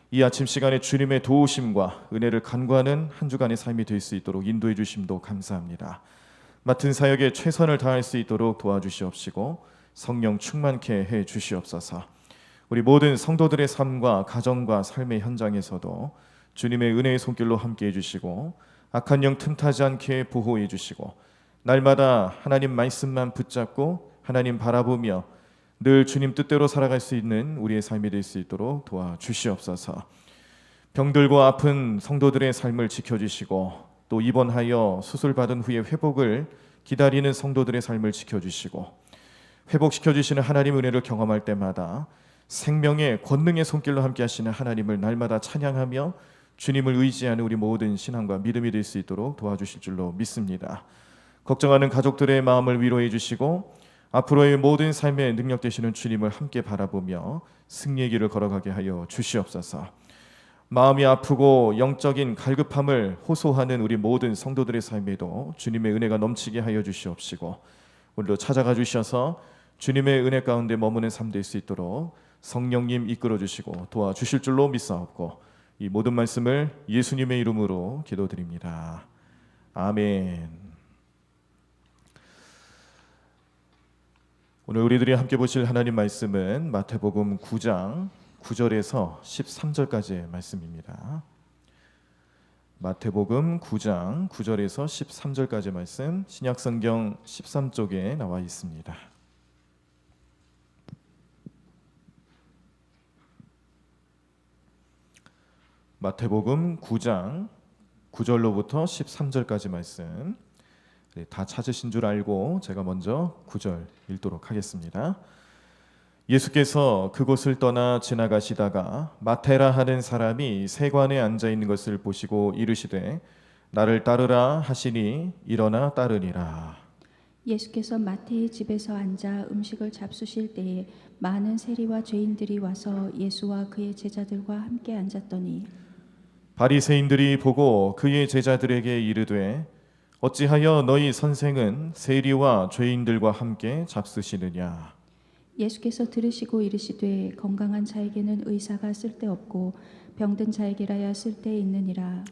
이 아침 시간에 주님의 도우심과 은혜를 간구하는 한 주간의 삶이 될 수 있도록 인도해 주심도 감사합니다. 맡은 사역에 최선을 다할 수 있도록 도와주시옵시고 성령 충만케 해 주시옵소서. 우리 모든 성도들의 삶과 가정과 삶의 현장에서도 주님의 은혜의 손길로 함께해 주시고 악한 영 틈타지 않게 보호해 주시고 날마다 하나님 말씀만 붙잡고 하나님 바라보며 늘 주님 뜻대로 살아갈 수 있는 우리의 삶이 될 수 있도록 도와주시옵소서. 병들고 아픈 성도들의 삶을 지켜주시고 또 입원하여 수술받은 후에 회복을 기다리는 성도들의 삶을 지켜주시고 회복시켜주시는 하나님의 은혜를 경험할 때마다 생명의 권능의 손길로 함께 하시는 하나님을 날마다 찬양하며 주님을 의지하는 우리 모든 신앙과 믿음이 될 수 있도록 도와주실 줄로 믿습니다. 걱정하는 가족들의 마음을 위로해 주시고 앞으로의 모든 삶에 능력 되시는 주님을 함께 바라보며 승리의 길을 걸어가게 하여 주시옵소서. 마음이 아프고 영적인 갈급함을 호소하는 우리 모든 성도들의 삶에도 주님의 은혜가 넘치게 하여 주시옵시고 오늘도 찾아가 주셔서 주님의 은혜 가운데 머무는 삶 될 수 있도록 성령님 이끌어 주시고 도와주실 줄로 믿사옵고 이 모든 말씀을 예수님의 이름으로 기도드립니다. 아멘. 오늘 우리들이 함께 보실 하나님 말씀은 마태복음 9장 9절에서 13절까지의 말씀입니다. 마태복음 9장 9절에서 13절까지의 말씀 신약성경 13쪽에 나와 있습니다. 마태복음 9장 9절로부터 13절까지 말씀 다 찾으신 줄 알고 제가 먼저 9절 읽도록 하겠습니다. 예수께서 그곳을 떠나 지나가시다가 마테라 하는 사람이 세관에 앉아 있는 것을 보시고 이르시되 나를 따르라 하시니 일어나 따르니라. 예수께서 마태의 집에서 앉아 음식을 잡수실 때에 많은 세리와 죄인들이 와서 예수와 그의 제자들과 함께 앉았더니 바리새인들이 보고 그의 제자들에게 이르되 어찌하여 너희 선생은 세리와 죄인들과 함께 잡수시느냐. 예수께서 들으시고 이르시되 건강한 자에게는 의사가 쓸데없고 병든 자에게라야 쓸데있느니라.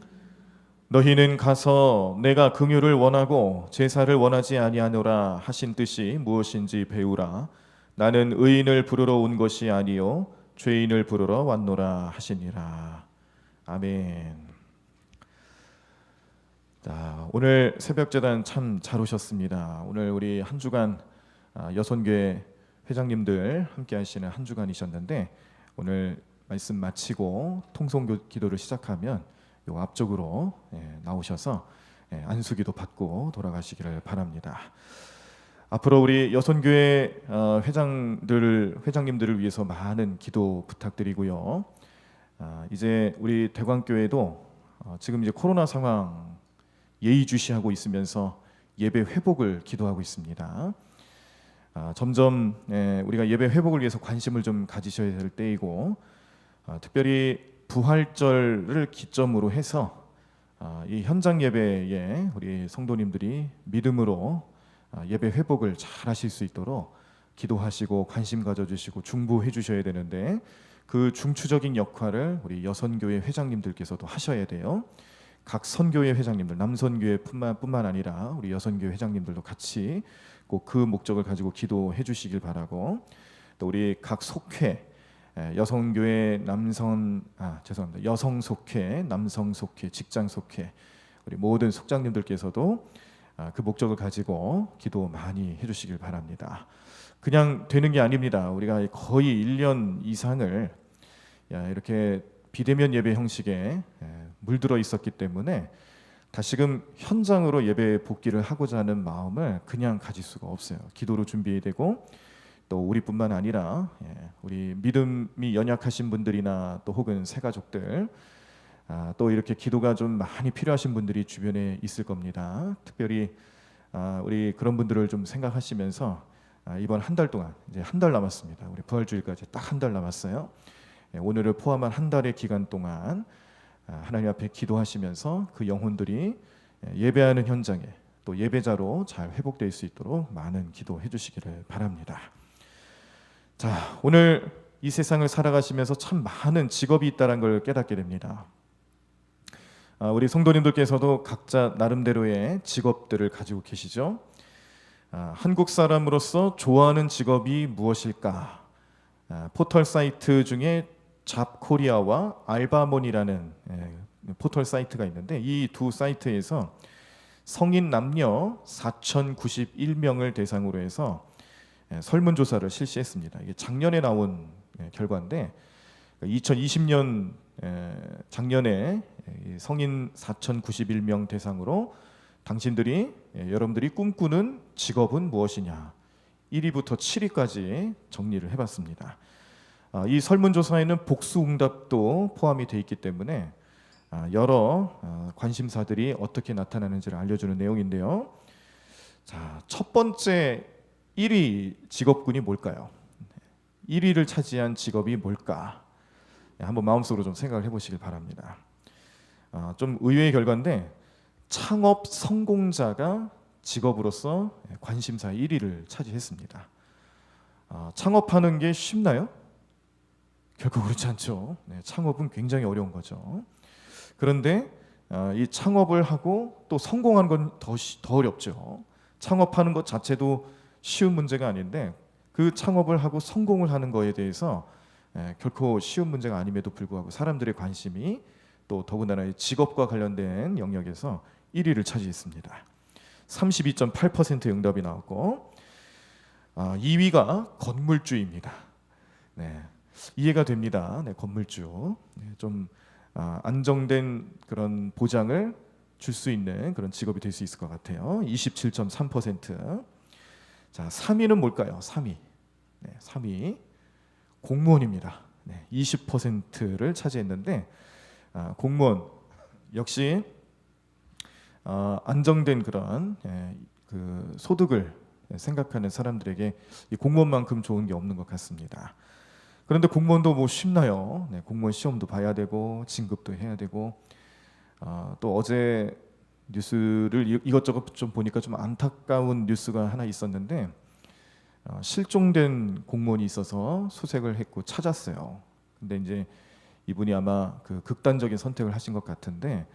너희는 가서 내가 긍휼을 원하고 제사를 원하지 아니하노라 하신 뜻이 무엇인지 배우라. 나는 의인을 부르러 온 것이 아니요 죄인을 부르러 왔노라 하시니라. 아멘. 자, 오늘 새벽제단 참 잘 오셨습니다. 오늘 우리 한 주간 여선교회 회장님들 함께 하시는 한 주간이셨는데 오늘 말씀 마치고 통성 기도를 시작하면 요 앞쪽으로 나오셔서 안수기도 받고 돌아가시기를 바랍니다. 앞으로 우리 여선교회 회장님들을 위해서 많은 기도 부탁드리고요. 이제 우리 대광교회도 지금 이제 코로나 상황 예의주시하고 있으면서 예배 회복을 기도하고 있습니다. 점점 우리가 예배 회복을 위해서 관심을 좀 가지셔야 될 때이고 특별히 부활절을 기점으로 해서 이 현장 예배에 우리 성도님들이 믿음으로 예배 회복을 잘 하실 수 있도록 기도하시고 관심 가져주시고 중보해 주셔야 되는데 그 중추적인 역할을 우리 여선교회 회장님들께서도 하셔야 돼요. 각 선교회 회장님들, 남선교회뿐만 아니라 우리 여선교회 회장님들도 같이 꼭 그 목적을 가지고 기도해 주시길 바라고 또 우리 각 속회 여성교회 여성 속회, 남성 속회, 직장 속회 우리 모든 속장님들께서도 그 목적을 가지고 기도 많이 해주시길 바랍니다. 그냥 되는 게 아닙니다. 우리가 거의 1년 이상을 이렇게 비대면 예배 형식에 물들어 있었기 때문에 다시금 현장으로 예배 복귀를 하고자 하는 마음을 그냥 가질 수가 없어요. 기도로 준비해야 되고 또 우리뿐만 아니라 우리 믿음이 연약하신 분들이나 또 혹은 새가족들 또 이렇게 기도가 좀 많이 필요하신 분들이 주변에 있을 겁니다. 특별히 우리 그런 분들을 좀 생각하시면서 이번 한 달 동안 이제 한 달 남았습니다. 우리 부활주일까지 딱 한 달 남았어요. 오늘을 포함한 한 달의 기간 동안 하나님 앞에 기도하시면서 그 영혼들이 예배하는 현장에 또 예배자로 잘 회복될 수 있도록 많은 기도해 주시기를 바랍니다. 자, 오늘 이 세상을 살아가시면서 참 많은 직업이 있다는 걸 깨닫게 됩니다. 우리 성도님들께서도 각자 나름대로의 직업들을 가지고 계시죠. 한국 사람으로서 좋아하는 직업이 무엇일까? 포털 사이트 중에 잡코리아와 알바몬이라는 포털 사이트가 있는데 이 두 사이트에서 성인 남녀 4,091명을 대상으로 해서 설문조사를 실시했습니다. 이게 작년에 나온 결과인데 2020년 작년에 성인 4,091명 대상으로 당신들이 여러분들이 꿈꾸는 직업은 무엇이냐 1위부터 7위까지 정리를 해봤습니다. 이 설문조사에는 복수응답도 포함이 돼 있기 때문에 여러 관심사들이 어떻게 나타나는지를 알려주는 내용인데요. 자, 첫 번째 1위 직업군이 뭘까요? 1위를 차지한 직업이 뭘까? 한번 마음속으로 좀 생각을 해보시길 바랍니다. 좀 의외의 결과인데 창업 성공자가 직업으로서 관심사 1위를 차지했습니다. 창업하는 게 쉽나요? 결코 그렇지 않죠. 창업은 굉장히 어려운 거죠. 그런데 이 창업을 하고 또 성공하는 건 더 어렵죠. 창업하는 것 자체도 쉬운 문제가 아닌데 그 창업을 하고 성공을 하는 거에 대해서 결코 쉬운 문제가 아님에도 불구하고 사람들의 관심이 또 더군다나 직업과 관련된 영역에서 1위를 차지했습니다. 32.8%의 응답이 나왔고 2위가 건물주입니다. 이해가 됩니다. 건물주 좀 안정된 그런 보장을 줄 수 있는 그런 직업이 될 수 있을 것 같아요. 27.3%. 자, 3위는 뭘까요? 3위 공무원입니다. 20%를 차지했는데 공무원 역시 안정된 그런 그 소득을 생각하는 사람들에게 이 공무원만큼 좋은 게 없는 것 같습니다. 그런데 공무원도 뭐 쉽나요? 공무원 시험도 봐야 되고 진급도 해야 되고 또 어제 뉴스를 이것저것 좀 보니까 좀 안타까운 뉴스가 하나 있었는데 실종된 공무원이 있어서 수색을 했고 찾았어요. 근데 이제 이분이 아마 그 극단적인 선택을 하신 것 같은데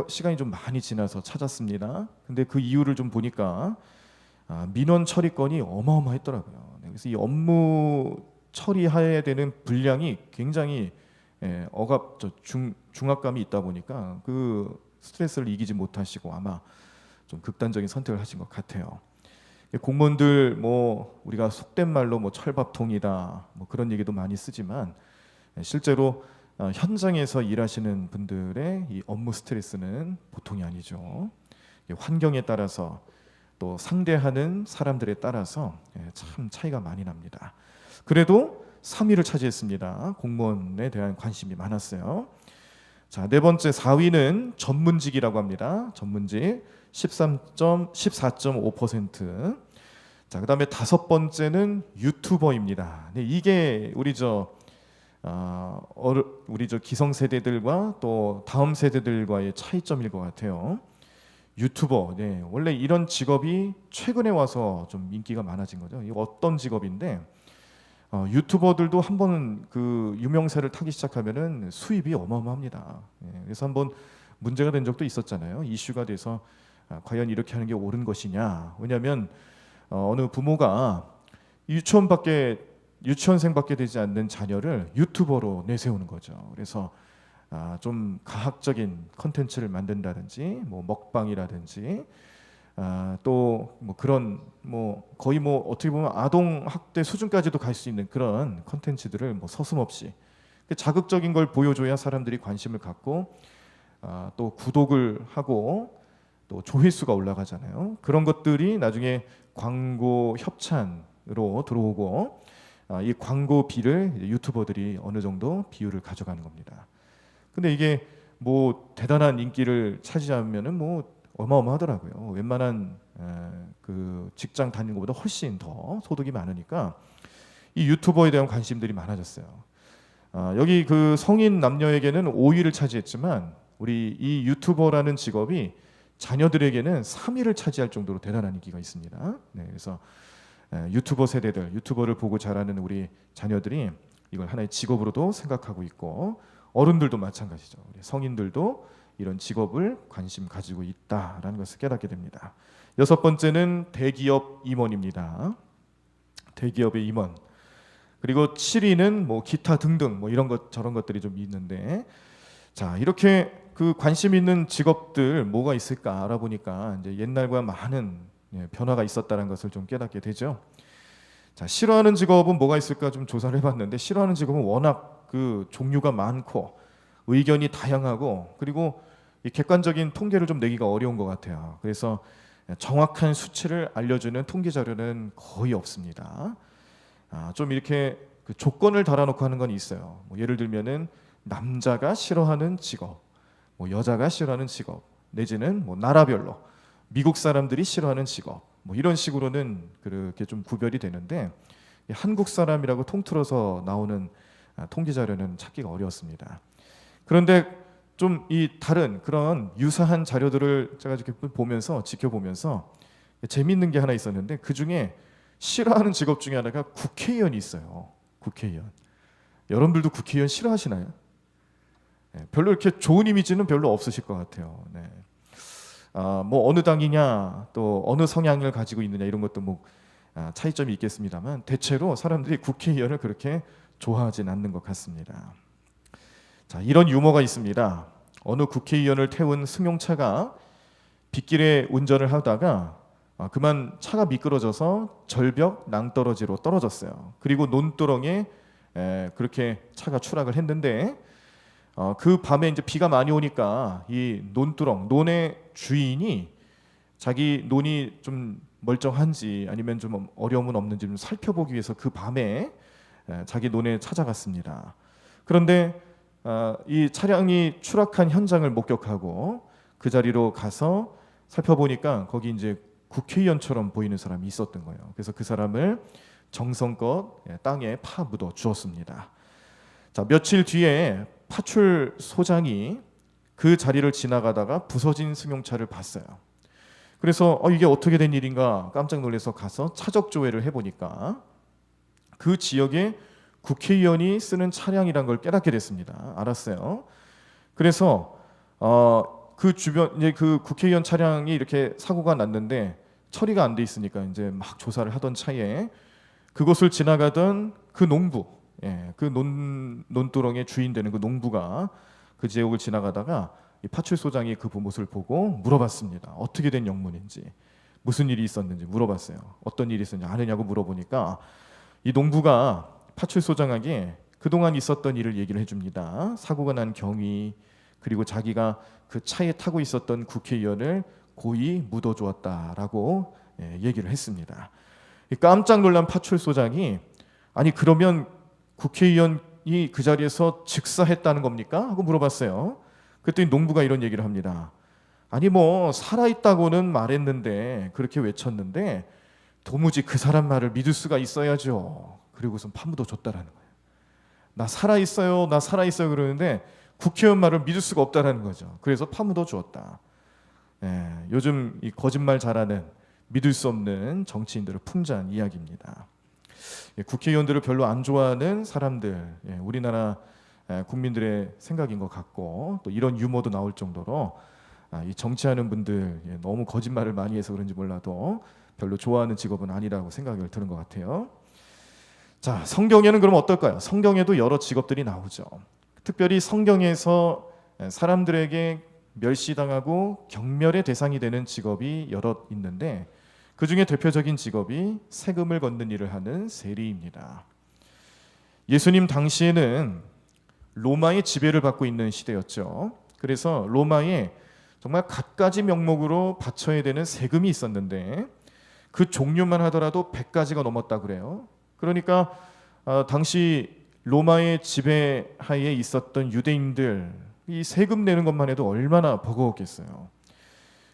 시간이 좀 많이 지나서 찾았습니다. 근데 그 이유를 좀 보니까 민원 처리건이 어마어마했더라고요. 그래서 이 업무 처리해야 되는 분량이 굉장히 중압감이 있다 보니까 그 스트레스를 이기지 못하시고 아마 좀 극단적인 선택을 하신 것 같아요. 공무원들 뭐 우리가 속된 말로 뭐 철밥통이다 뭐 그런 얘기도 많이 쓰지만 실제로 현장에서 일하시는 분들의 이 업무 스트레스는 보통이 아니죠. 환경에 따라서 또 상대하는 사람들에 따라서 참 차이가 많이 납니다. 그래도 3위를 차지했습니다. 공무원에 대한 관심이 많았어요. 자, 네 번째 4위는 전문직이라고 합니다. 전문직 14.5%. 자, 그다음에 다섯 번째는 유튜버입니다. 네, 이게 우리 기성세대들과 또 다음 세대들과의 차이점일 것 같아요. 유튜버, 원래 이런 직업이 최근에 와서 좀 인기가 많아진 거죠. 이거 어떤 직업인데 유튜버들도 한번 그 유명세를 타기 시작하면은 수입이 어마어마합니다. 그래서 한번 문제가 된 적도 있었잖아요. 이슈가 돼서 과연 이렇게 하는 게 옳은 것이냐. 왜냐하면 어느 부모가 유치원생밖에 되지 않는 자녀를 유튜버로 내세우는 거죠. 그래서 좀 가학적인 컨텐츠를 만든다든지 뭐 먹방이라든지 또 뭐 그런 뭐 거의 뭐 어떻게 보면 아동 학대 수준까지도 갈 수 있는 그런 컨텐츠들을 뭐 서슴없이 자극적인 걸 보여줘야 사람들이 관심을 갖고 또 구독을 하고 또 조회수가 올라가잖아요. 그런 것들이 나중에 광고 협찬으로 들어오고 이 광고비를 유튜버들이 어느 정도 비율을 가져가는 겁니다. 근데 이게 뭐 대단한 인기를 차지하면은 뭐 어마어마하더라고요. 웬만한 그 직장 다니는 것보다 훨씬 더 소득이 많으니까 이 유튜버에 대한 관심들이 많아졌어요. 여기 그 성인 남녀에게는 5위를 차지했지만 우리 이 유튜버라는 직업이 자녀들에게는 3위를 차지할 정도로 대단한 인기가 있습니다. 그래서 유튜버 세대들, 유튜버를 보고 자라는 우리 자녀들이 이걸 하나의 직업으로도 생각하고 있고, 어른들도 마찬가지죠. 우리 성인들도 이런 직업을 관심 가지고 있다라는 것을 깨닫게 됩니다. 여섯 번째는 대기업 임원입니다. 대기업의 임원. 그리고 7위는 뭐 기타 등등 뭐 이런 것 저런 것들이 좀 있는데, 자, 이렇게 그 관심 있는 직업들 뭐가 있을까 알아보니까 이제 옛날과 많은 변화가 있었다는 것을 좀 깨닫게 되죠. 자, 싫어하는 직업은 뭐가 있을까 좀 조사를 해봤는데, 싫어하는 직업은 워낙 그 종류가 많고 의견이 다양하고, 그리고 이 객관적인 통계를 좀 내기가 어려운 것 같아요. 그래서 정확한 수치를 알려주는 통계 자료는 거의 없습니다. 좀 이렇게 그 조건을 달아놓고 하는 건 있어요. 뭐 예를 들면은 남자가 싫어하는 직업, 뭐 여자가 싫어하는 직업, 내지는 뭐 나라별로 미국 사람들이 싫어하는 직업, 뭐 이런 식으로는 그렇게 좀 구별이 되는데, 한국 사람이라고 통틀어서 나오는 통계 자료는 찾기가 어려웠습니다. 그런데 좀 이 다른 그런 유사한 자료들을 제가 이렇게 보면서 지켜보면서 재미있는 게 하나 있었는데, 그 중에 싫어하는 직업 중에 하나가 국회의원이 있어요. 국회의원. 여러분들도 국회의원 싫어하시나요? 네, 별로 이렇게 좋은 이미지는 별로 없으실 것 같아요. 네. 뭐 어느 당이냐, 또 어느 성향을 가지고 있느냐 이런 것도 뭐 차이점이 있겠습니다만, 대체로 사람들이 국회의원을 그렇게 좋아하진 않는 것 같습니다. 자, 이런 유머가 있습니다. 어느 국회의원을 태운 승용차가 빗길에 운전을 하다가 그만 차가 미끄러져서 절벽 낭떠러지로 떨어졌어요. 그리고 논두렁에 그렇게 차가 추락을 했는데, 그 밤에 이제 비가 많이 오니까 이 논두렁, 논의 주인이 자기 논이 좀 멀쩡한지 아니면 좀 어려움은 없는지 좀 살펴보기 위해서 그 밤에 자기 논에 찾아갔습니다. 그런데 이 차량이 추락한 현장을 목격하고 그 자리로 가서 살펴보니까 거기 이제 국회의원처럼 보이는 사람이 있었던 거예요. 그래서 그 사람을 정성껏 땅에 파 묻어 주었습니다. 자, 며칠 뒤에 파출소장이 그 자리를 지나가다가 부서진 승용차를 봤어요. 그래서 이게 어떻게 된 일인가 깜짝 놀라서 가서 차적 조회를 해보니까 그 지역에 국회의원이 쓰는 차량이란 걸 깨닫게 됐습니다. 알았어요. 그래서 그 주변 이제 그 국회의원 차량이 이렇게 사고가 났는데 처리가 안 돼 있으니까 이제 막 조사를 하던 차에 그곳을 지나가던 그 농부, 그 논두렁의 주인 되는 그 농부가 그 지역을 지나가다가 이 파출소장이 그 모습을 보고 물어봤습니다. 어떻게 된 영문인지, 무슨 일이 있었는지 물어봤어요. 어떤 일이 있었는지 아느냐고 물어보니까 이 농부가 파출소장에게 그동안 있었던 일을 얘기를 해줍니다. 사고가 난 경위, 그리고 자기가 그 차에 타고 있었던 국회의원을 고이 묻어주었다라고 얘기를 했습니다. 깜짝 놀란 파출소장이 아니 그러면 국회의원이 그 자리에서 즉사했다는 겁니까? 하고 물어봤어요. 그랬더니 농부가 이런 얘기를 합니다. 아니 뭐 살아있다고는 말했는데 그렇게 외쳤는데 도무지 그 사람 말을 믿을 수가 있어야죠. 그리고선 파묻어 줬다라는 거예요. 나 살아있어요, 나 살아있어요 그러는데 국회의원 말을 믿을 수가 없다라는 거죠. 그래서 파묻어 주었다. 요즘 이 거짓말 잘하는 믿을 수 없는 정치인들을 풍자한 이야기입니다. 국회의원들을 별로 안 좋아하는 사람들, 우리나라 국민들의 생각인 것 같고, 또 이런 유머도 나올 정도로 이 정치하는 분들 너무 거짓말을 많이 해서 그런지 몰라도 별로 좋아하는 직업은 아니라고 생각이 드는 것 같아요. 자, 성경에는 그럼 어떨까요? 성경에도 여러 직업들이 나오죠. 특별히 성경에서 사람들에게 멸시당하고 경멸의 대상이 되는 직업이 여러 있는데, 그 중에 대표적인 직업이 세금을 걷는 일을 하는 세리입니다. 예수님 당시에는 로마의 지배를 받고 있는 시대였죠. 그래서 로마에 정말 갖가지 명목으로 바쳐야 되는 세금이 있었는데 그 종류만 하더라도 100가지가 넘었다 그래요. 그러니까 당시 로마의 지배하에 있었던 유대인들 이 세금 내는 것만 해도 얼마나 버거웠겠어요.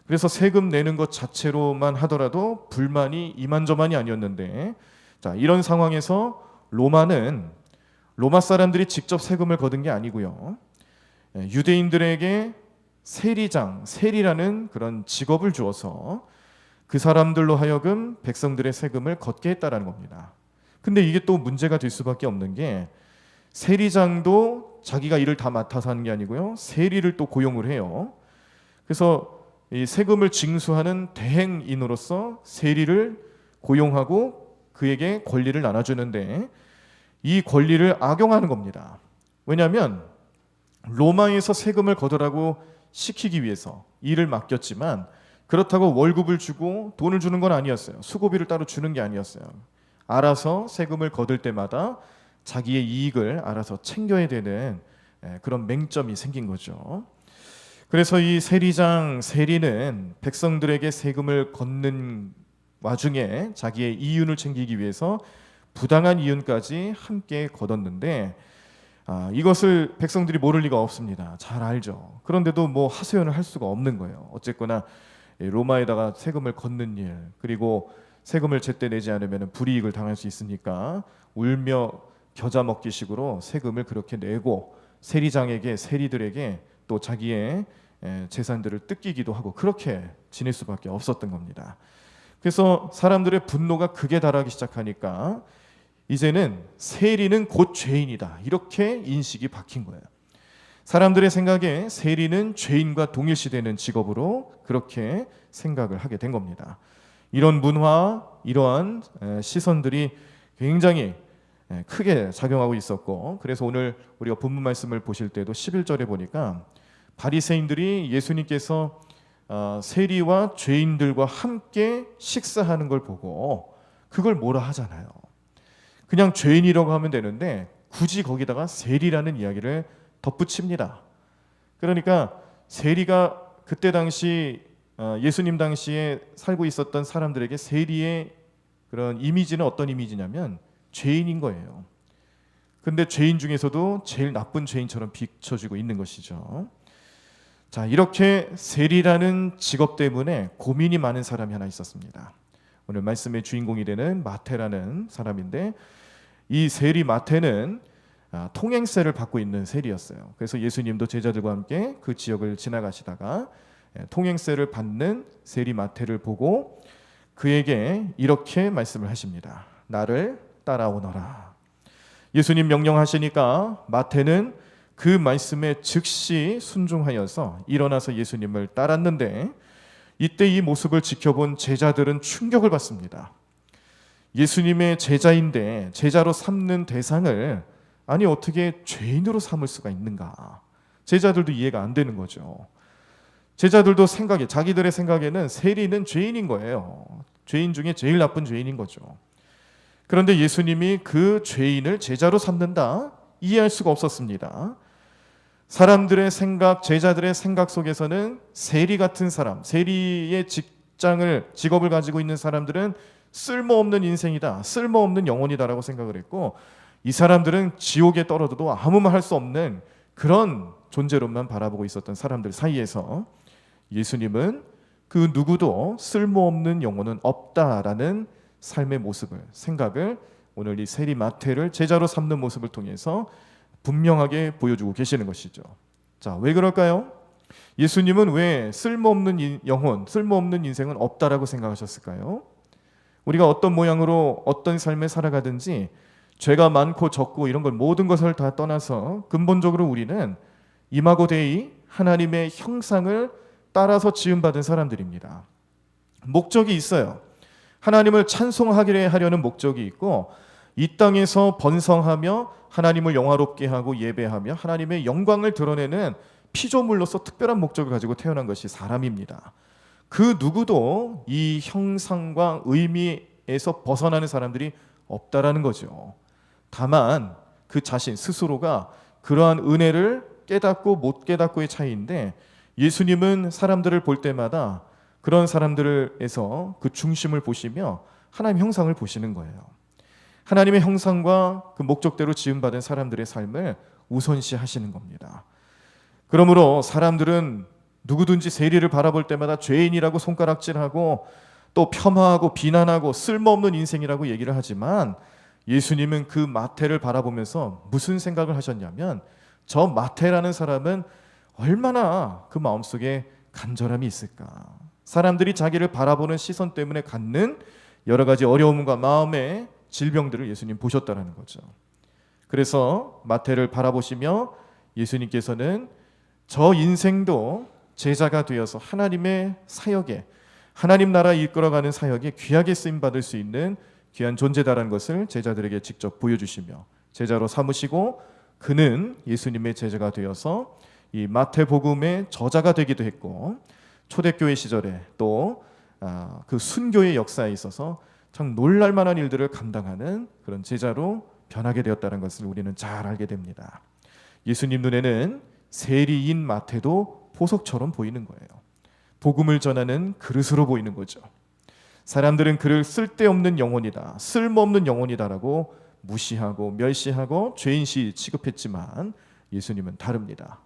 그래서 세금 내는 것 자체로만 하더라도 불만이 이만저만이 아니었는데, 자, 이런 상황에서 로마는 로마 사람들이 직접 세금을 거둔 게 아니고요. 유대인들에게 세리장, 세리라는 그런 직업을 주어서 그 사람들로 하여금 백성들의 세금을 걷게 했다라는 겁니다. 근데 이게 또 문제가 될 수밖에 없는 게 세리장도 자기가 일을 다 맡아서 하는 게 아니고요, 세리를 또 고용을 해요. 그래서 이 세금을 징수하는 대행인으로서 세리를 고용하고 그에게 권리를 나눠주는데, 이 권리를 악용하는 겁니다. 왜냐하면 로마에서 세금을 거두라고 시키기 위해서 일을 맡겼지만, 그렇다고 월급을 주고 돈을 주는 건 아니었어요. 수고비를 따로 주는 게 아니었어요. 알아서 세금을 거둘 때마다 자기의 이익을 알아서 챙겨야 되는 그런 맹점이 생긴 거죠. 그래서 이 세리장, 세리는 백성들에게 세금을 걷는 와중에 자기의 이윤을 챙기기 위해서 부당한 이윤까지 함께 거뒀는데, 이것을 백성들이 모를 리가 없습니다. 잘 알죠. 그런데도 뭐 하소연을 할 수가 없는 거예요. 어쨌거나 로마에다가 세금을 걷는 일, 그리고 세금을 제때 내지 않으면 불이익을 당할 수 있으니까 울며 겨자 먹기식으로 세금을 그렇게 내고, 세리장에게, 세리들에게 또 자기의 재산들을 뜯기기도 하고, 그렇게 지낼 수밖에 없었던 겁니다. 그래서 사람들의 분노가 극에 달하기 시작하니까 이제는 세리는 곧 죄인이다, 이렇게 인식이 박힌 거예요. 사람들의 생각에 세리는 죄인과 동일시되는 직업으로 그렇게 생각을 하게 된 겁니다. 이런 문화, 이러한 시선들이 굉장히 크게 작용하고 있었고, 그래서 오늘 우리가 본문 말씀을 보실 때도 11절에 보니까 바리새인들이 예수님께서 세리와 죄인들과 함께 식사하는 걸 보고 그걸 뭐라 하잖아요. 그냥 죄인이라고 하면 되는데 굳이 거기다가 세리라는 이야기를 덧붙입니다. 그러니까 세리가 그때 당시 예수님 당시에 살고 있었던 사람들에게 세리의 그런 이미지는 어떤 이미지냐면 죄인인 거예요. 근데 죄인 중에서도 제일 나쁜 죄인처럼 비춰지고 있는 것이죠. 자, 이렇게 세리라는 직업 때문에 고민이 많은 사람이 하나 있었습니다. 오늘 말씀의 주인공이 되는 마태라는 사람인데, 이 세리 마태는 통행세를 받고 있는 세리였어요. 그래서 예수님도 제자들과 함께 그 지역을 지나가시다가 통행세를 받는 세리 마태를 보고 그에게 이렇게 말씀을 하십니다. 나를 따라오너라. 예수님 명령하시니까 마태는 그 말씀에 즉시 순종하여서 일어나서 예수님을 따랐는데, 이때 이 모습을 지켜본 제자들은 충격을 받습니다. 예수님의 제자인데 제자로 삼는 대상을 아니 어떻게 죄인으로 삼을 수가 있는가? 제자들도 이해가 안 되는 거죠. 제자들도 자기들의 생각에는 세리는 죄인인 거예요. 죄인 중에 제일 나쁜 죄인인 거죠. 그런데 예수님이 그 죄인을 제자로 삼는다? 이해할 수가 없었습니다. 사람들의 생각, 제자들의 생각 속에서는 세리 같은 사람, 세리의 직업을 가지고 있는 사람들은 쓸모없는 인생이다, 쓸모없는 영혼이다라고 생각을 했고, 이 사람들은 지옥에 떨어져도 아무 말 할 수 없는 그런 존재로만 바라보고 있었던 사람들 사이에서 예수님은 그 누구도 쓸모없는 영혼은 없다라는 삶의 모습을, 생각을 오늘 이 세리 마태를 제자로 삼는 모습을 통해서 분명하게 보여주고 계시는 것이죠. 자, 왜 그럴까요? 예수님은 왜 쓸모없는 영혼, 쓸모없는 인생은 없다라고 생각하셨을까요? 우리가 어떤 모양으로 어떤 삶을 살아가든지 죄가 많고 적고 이런 걸 모든 것을 다 떠나서 근본적으로 우리는 이마고 데이 하나님의 형상을 따라서 지음받은 사람들입니다. 목적이 있어요. 하나님을 찬송하게 하려는 목적이 있고, 이 땅에서 번성하며 하나님을 영화롭게 하고 예배하며 하나님의 영광을 드러내는 피조물로서 특별한 목적을 가지고 태어난 것이 사람입니다. 그 누구도 이 형상과 의미에서 벗어나는 사람들이 없다라는 거죠. 다만 그 자신 스스로가 그러한 은혜를 깨닫고 못 깨닫고의 차이인데, 예수님은 사람들을 볼 때마다 그런 사람들에서 그 중심을 보시며 하나님의 형상을 보시는 거예요. 하나님의 형상과 그 목적대로 지음받은 사람들의 삶을 우선시하시는 겁니다. 그러므로 사람들은 누구든지 세리를 바라볼 때마다 죄인이라고 손가락질하고 또 폄하하고 비난하고 쓸모없는 인생이라고 얘기를 하지만, 예수님은 그 마태를 바라보면서 무슨 생각을 하셨냐면, 저 마태라는 사람은 얼마나 그 마음속에 간절함이 있을까. 사람들이 자기를 바라보는 시선 때문에 갖는 여러 가지 어려움과 마음의 질병들을 예수님 보셨다라는 거죠. 그래서 마태를 바라보시며 예수님께서는 저 인생도 제자가 되어서 하나님의 사역에, 하나님 나라 이끌어가는 사역에 귀하게 쓰임받을 수 있는 귀한 존재다라는 것을 제자들에게 직접 보여주시며 제자로 삼으시고, 그는 예수님의 제자가 되어서 이 마태복음의 저자가 되기도 했고, 초대교회 시절에 또 그 순교의 역사에 있어서 참 놀랄만한 일들을 감당하는 그런 제자로 변하게 되었다는 것을 우리는 잘 알게 됩니다. 예수님 눈에는 세리인 마태도 보석처럼 보이는 거예요. 복음을 전하는 그릇으로 보이는 거죠. 사람들은 그를 쓸데없는 영혼이다, 쓸모없는 영혼이다라고 무시하고 멸시하고 죄인시 취급했지만 예수님은 다릅니다.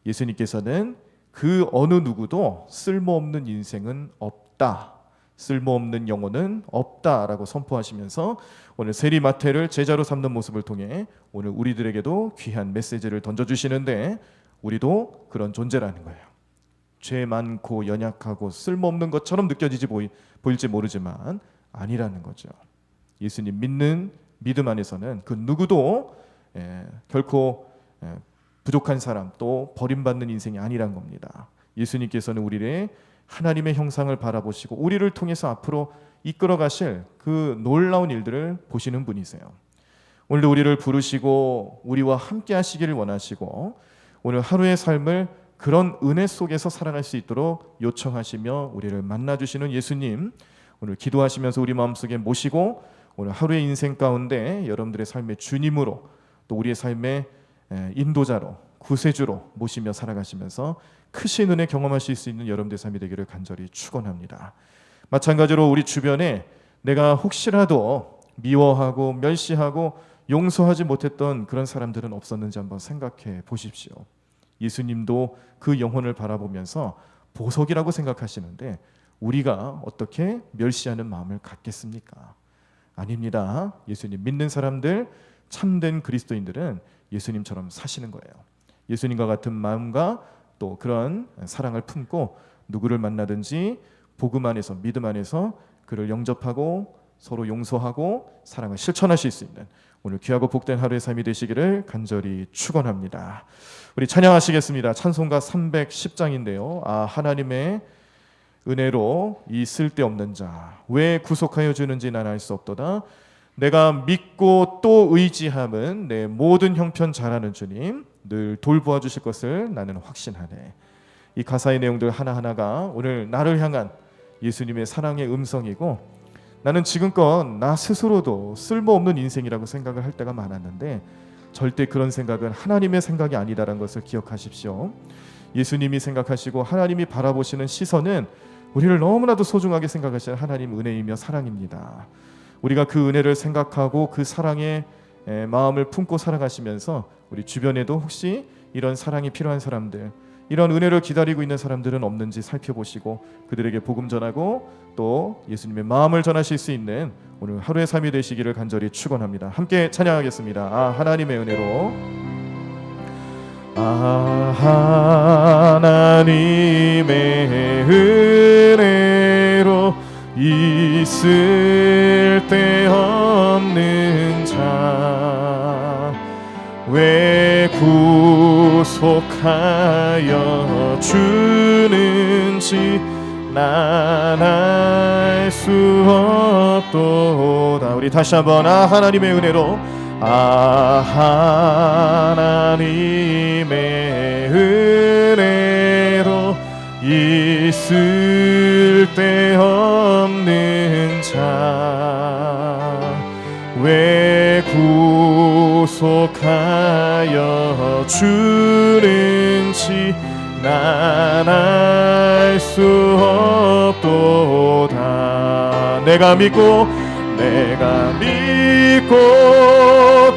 예수님께서는 그 어느 누구도 쓸모없는 인생은 없다, 쓸모없는 영혼은 없다라고 선포하시면서 오늘 세리 마태를 제자로 삼는 모습을 통해 오늘 우리들에게도 귀한 메시지를 던져주시는데, 우리도 그런 존재라는 거예요. 죄 많고 연약하고 쓸모없는 것처럼 느껴지지 보일지 모르지만 아니라는 거죠. 예수님 믿는 믿음 안에서는 그 누구도 결코 부족한 사람, 또 버림받는 인생이 아니란 겁니다. 예수님께서는 우리의 하나님의 형상을 바라보시고 우리를 통해서 앞으로 이끌어 가실 그 놀라운 일들을 보시는 분이세요. 오늘도 우리를 부르시고 우리와 함께 하시기를 원하시고, 오늘 하루의 삶을 그런 은혜 속에서 살아갈 수 있도록 요청하시며 우리를 만나주시는 예수님, 오늘 기도하시면서 우리 마음속에 모시고 오늘 하루의 인생 가운데 여러분들의 삶의 주님으로, 또 우리의 삶의 인도자로, 구세주로 모시며 살아가시면서 크신 은혜 경험하실 수 있는 여러분들의 삶이 되기를 간절히 축원합니다. 마찬가지로 우리 주변에 내가 혹시라도 미워하고 멸시하고 용서하지 못했던 그런 사람들은 없었는지 한번 생각해 보십시오. 예수님도 그 영혼을 바라보면서 보석이라고 생각하시는데 우리가 어떻게 멸시하는 마음을 갖겠습니까? 아닙니다. 예수님 믿는 사람들, 참된 그리스도인들은 예수님처럼 사시는 거예요. 예수님과 같은 마음과 또 그런 사랑을 품고 누구를 만나든지 복음 안에서, 믿음 안에서 그를 영접하고 서로 용서하고 사랑을 실천하실 수 있는 오늘 귀하고 복된 하루의 삶이 되시기를 간절히 축원합니다. 우리 찬양하시겠습니다. 찬송가 310장인데요. 하나님의 은혜로 이 쓸데없는 자 왜 구속하여 주는지 난 알 수 없도다. 내가 믿고 또 의지함은 내 모든 형편 잘하는 주님, 늘 돌보아 주실 것을 나는 확신하네. 이 가사의 내용들 하나하나가 오늘 나를 향한 예수님의 사랑의 음성이고, 나는 지금껏 나 스스로도 쓸모없는 인생이라고 생각을 할 때가 많았는데 절대 그런 생각은 하나님의 생각이 아니다라는 것을 기억하십시오. 예수님이 생각하시고 하나님이 바라보시는 시선은 우리를 너무나도 소중하게 생각하시는 하나님 은혜이며 사랑입니다. 우리가 그 은혜를 생각하고 그 사랑의 마음을 품고 살아가시면서 우리 주변에도 혹시 이런 사랑이 필요한 사람들, 이런 은혜를 기다리고 있는 사람들은 없는지 살펴보시고 그들에게 복음 전하고 또 예수님의 마음을 전하실 수 있는 오늘 하루의 삶이 되시기를 간절히 축원합니다. 함께 찬양하겠습니다. 하나님의 은혜로, 하나님의 은혜로 이 쓸데없는 자 왜 구속하여 주는지 난 알 수 없도다. 우리 다시 한번 하나님의 은혜로, 하나님의 은혜로 이 쓸데없는 자 왜 구속하여 주는지 난 알 수 없도다. 내가 믿고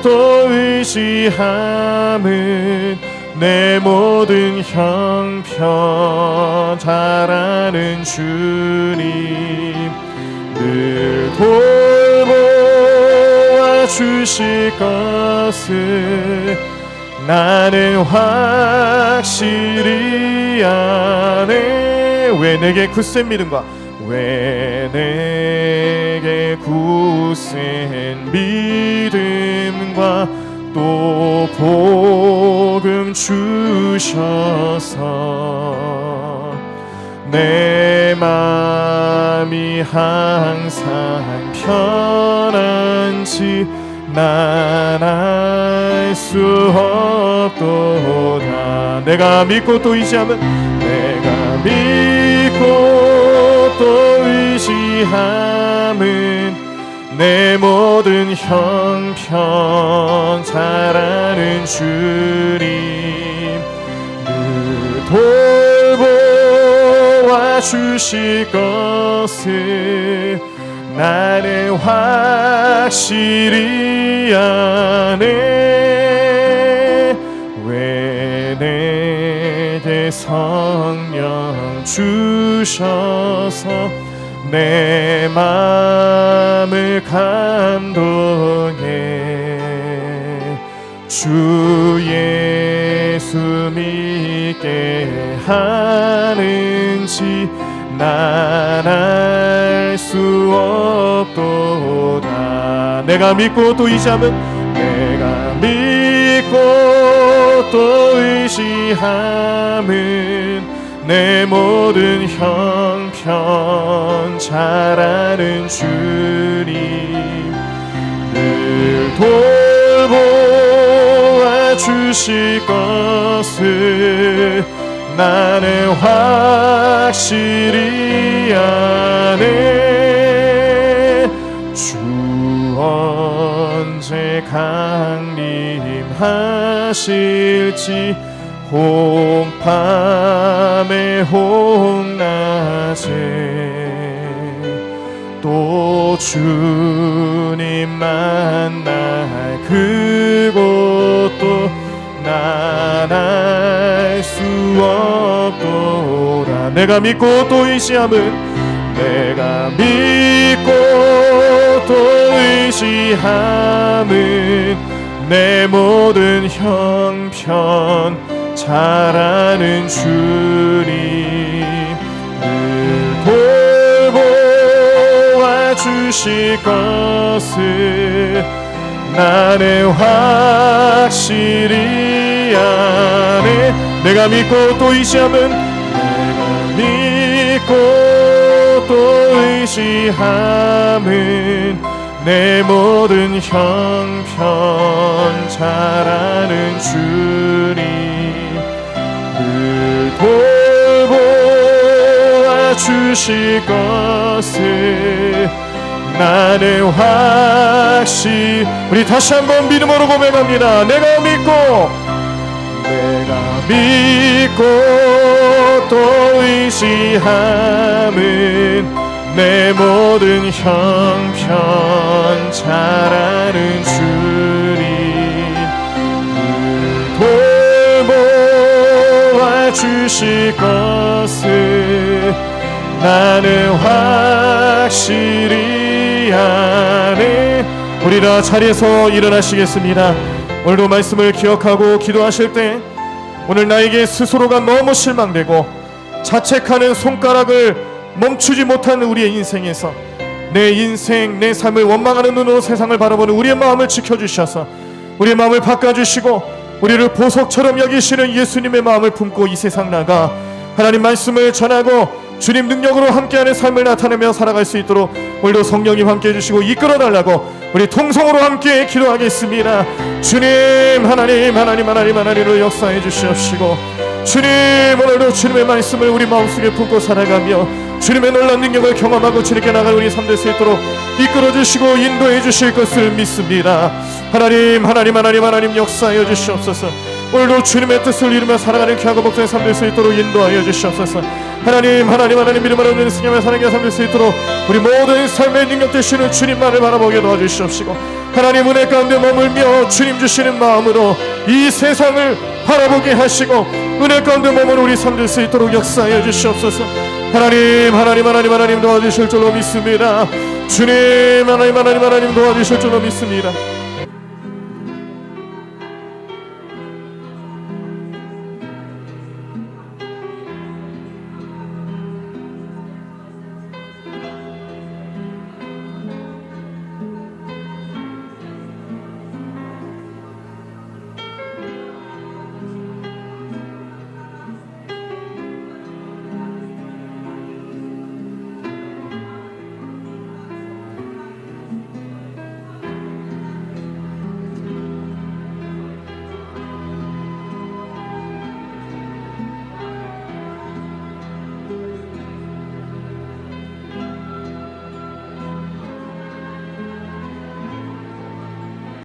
또 의지함은 내 모든 형편 잘하는 주님, 늘 돌보아 주실 것을 나는 확실히 아네. 왜 내게 굳센 믿음과 왜 내게 굳센 믿음과 또 복음 주셔서 내 마음이 항상 편한지 난 알 수 없도다. 내가 믿고 또 의지하면, 내가 믿고 또 의지함은 내 모든 형편 잘 아는 주님 늘 돌보아 주실 것을 나는 확실히 아네. 왜 내게 성령 주셔서 내 마음을 감동해. 주 예수 믿게 하는지 난 알 수 없도다. 내가 믿고 또 의지하면, 내가 믿고 또 의지함은 내 모든 형편 잘 아는 주님 늘 돌보아 주실 것을 나는 확실히 아네. 주 언제 강림하실지 홍밤에 홍낮에 또 주님 만날 그곳도 난 알 수 없도다. 내가 믿고 또 의지함은, 내가 믿고 또 의지함은 내 모든 형편 잘 아는 주님 늘 돌보아 주실 것을 나는 확실히 아네. 내가 믿고 또 의지함은, 내가 믿고 또 의지함은 내 모든 형편 잘 아는 주님 늘 돌보아 주실 것을 나는 확실히. 우리 다시 한번 믿음으로 고백합니다. 내가 믿고 또 의지함은 내 모든 형편 잘 아는 주님 늘 돌보아 주실 것을 나는 확실히 아네. 우리 다 자리에서 일어나시겠습니다. 오늘도 말씀을 기억하고 기도하실 때, 오늘 나에게 스스로가 너무 실망되고 자책하는 손가락을 멈추지 못하는 우리의 인생에서 내 인생, 내 삶을 원망하는 눈으로 세상을 바라보는 우리의 마음을 지켜주셔서 우리의 마음을 바꿔주시고 우리를 보석처럼 여기시는 예수님의 마음을 품고 이 세상 나가 하나님 말씀을 전하고 주님 능력으로 함께하는 삶을 나타내며 살아갈 수 있도록 오늘도 성령님 함께해 주시고 이끌어달라고 우리 통성으로 함께 기도하겠습니다. 주님, 하나님으로 역사해 주시옵시고, 주님, 오늘도 주님의 말씀을 우리 마음속에 품고 살아가며 주님의 놀라운 능력을 경험하고 주님께 나갈 우리 삶 될 수 있도록 이끌어 주시고 인도해 주실 것을 믿습니다. 하나님 역사하여 주시옵소서. 오늘도 주님의 뜻을 이루며 살아가는 귀하고 복된 삶 될 수 있도록 인도하여 주시옵소서. 하나님 믿음으로 얻는 승리하며 살아가는 삶 될 수 있도록 우리 모든 삶의 능력 되시는 주님만을 바라보게 도와주시옵시고, 하나님 은혜 가운데 머물며 주님 주시는 마음으로 이 세상을 바라보게 하시고 은혜 가운데 머무는 우리 삶 될 수 있도록 역사하여 주시옵소서. 하나님 도와주실 줄로 믿습니다. 주님, 하나님 도와주실 줄로 믿습니다.